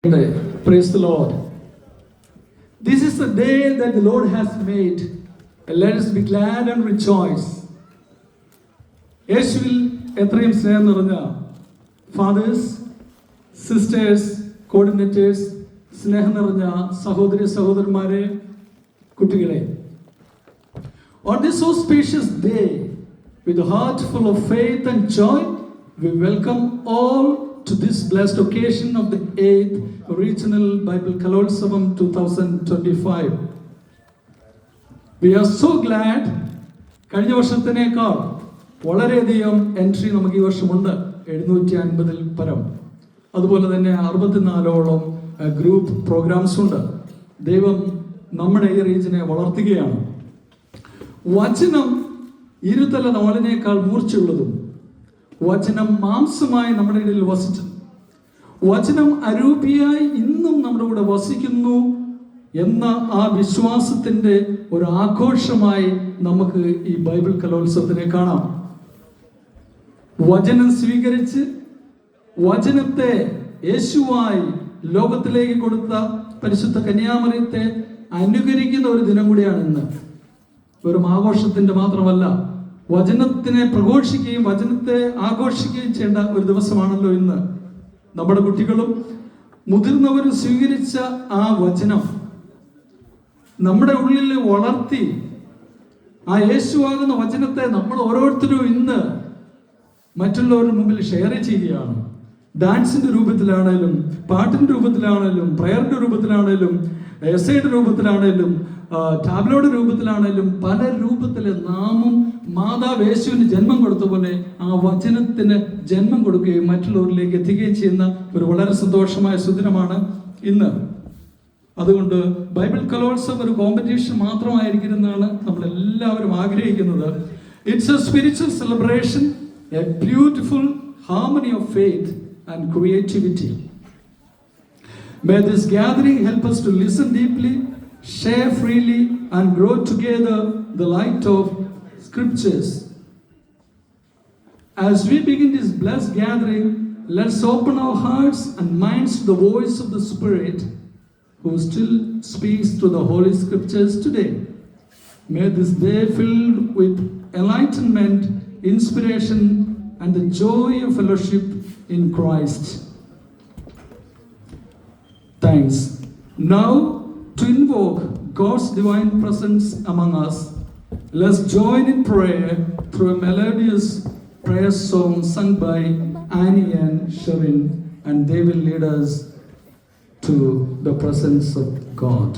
Praise the Lord. This is the day that the Lord has made. Let us be glad and rejoice. യേശുവിൽ എത്രയും സ്നേഹം നിറഞ്ഞ fathers, sisters, coordinators, സ്നേഹം നിറഞ്ഞ സഹോദരി സഹോദരന്മാരെ, കുട്ടികളെ, on this auspicious day, with a heart full of faith and joy, we welcome all to this blessed occasion of the 8th Regional Bible Kalolsavam 2025. We are so glad. കഴിഞ്ഞ വർഷത്തിനേക്കാൾ വളരെയധികം entry നമുക്ക് ഈ വർഷമുണ്ട്, 750 പരം. അതുപോലെ തന്നെ 64ഓളം ഗ്രൂപ്പ് പ്രോഗ്രാംസ് ഉണ്ട്. ദൈവം നമ്മുടെ ഈ റീജിയനെ വളർത്തുകയാണ്. വചനം ഇരുതല വാളിനേക്കാൾ മൂർച്ചയുള്ളതും വചനം മാംസമായി നമ്മുടെ ഇടയിൽ വസിച്ചു. വചനം അരൂപിയായി ഇന്നും നമ്മുടെ കൂടെ വസിക്കുന്നു എന്ന ആ വിശ്വാസത്തിന്റെ ഒരു ആഘോഷമായി നമുക്ക് ഈ ബൈബിൾ കലോത്സവത്തിനെ കാണാം. വചനം സ്വീകരിച്ച് വചനത്തെ യേശുവായി ലോകത്തിലേക്ക് കൊടുത്ത പരിശുദ്ധ കന്യാമറിയത്തെ അനുകരിക്കുന്ന ഒരു ദിനം കൂടിയാണ് ഇന്ന്. വെറും ആഘോഷത്തിന്റെ മാത്രമല്ല, വചനത്തിനെ പ്രഘോഷിക്കുകയും വചനത്തെ ആഘോഷിക്കുകയും ചെയ്യേണ്ട ഒരു ദിവസമാണല്ലോ ഇന്ന്. നമ്മുടെ കുട്ടികളും മുതിർന്നവരും സ്വീകരിച്ച ആ വചനം നമ്മുടെ ഉള്ളിൽ വളർത്തി ആ യേശുവാകുന്ന വചനത്തെ നമ്മൾ ഓരോരുത്തരും ഇന്ന് മറ്റുള്ളവരുടെ മുമ്പിൽ ഷെയർ ചെയ്യുകയാണ്. ഡാൻസിന്റെ രൂപത്തിലാണേലും, പാട്ടിന്റെ രൂപത്തിലാണേലും, പ്രയറിന്റെ രൂപത്തിലാണേലും, എസ്സേയുടെ രൂപത്തിലാണേലും, ടാബ്ലോയുടെ രൂപത്തിലാണേലും, പല രൂപത്തില് നാമും മാതാവ് യേശുവിന് ജന്മം കൊടുത്ത പോലെ ആ വചനത്തിന് ജന്മം കൊടുക്കുകയും മറ്റുള്ളവരിലേക്ക് എത്തിക്കുകയും ചെയ്യുന്ന ഒരു വളരെ സന്തോഷമായ സുദിനമാണ് ഇന്ന്. അതുകൊണ്ട് ബൈബിൾ കലോത്സവം ഒരു കോമ്പറ്റീഷൻ മാത്രമായിരിക്കുമെന്നാണ് നമ്മൾ എല്ലാവരും ആഗ്രഹിക്കുന്നത്. It's A spiritual celebration, A beautiful harmony of faith and creativity. May this gathering help us to listen deeply, share freely, and grow together the light of Scriptures. As we begin this blessed gathering, let's open our hearts and minds to the voice of the Spirit who still speaks through the Holy Scriptures today. May this day filled with enlightenment, inspiration, and the joy of fellowship in Christ. Thanks. Now, to invoke God's divine presence among us, let's join in prayer through a melodious prayer song sung by Annie and Sharin, and they will lead us to the presence of God.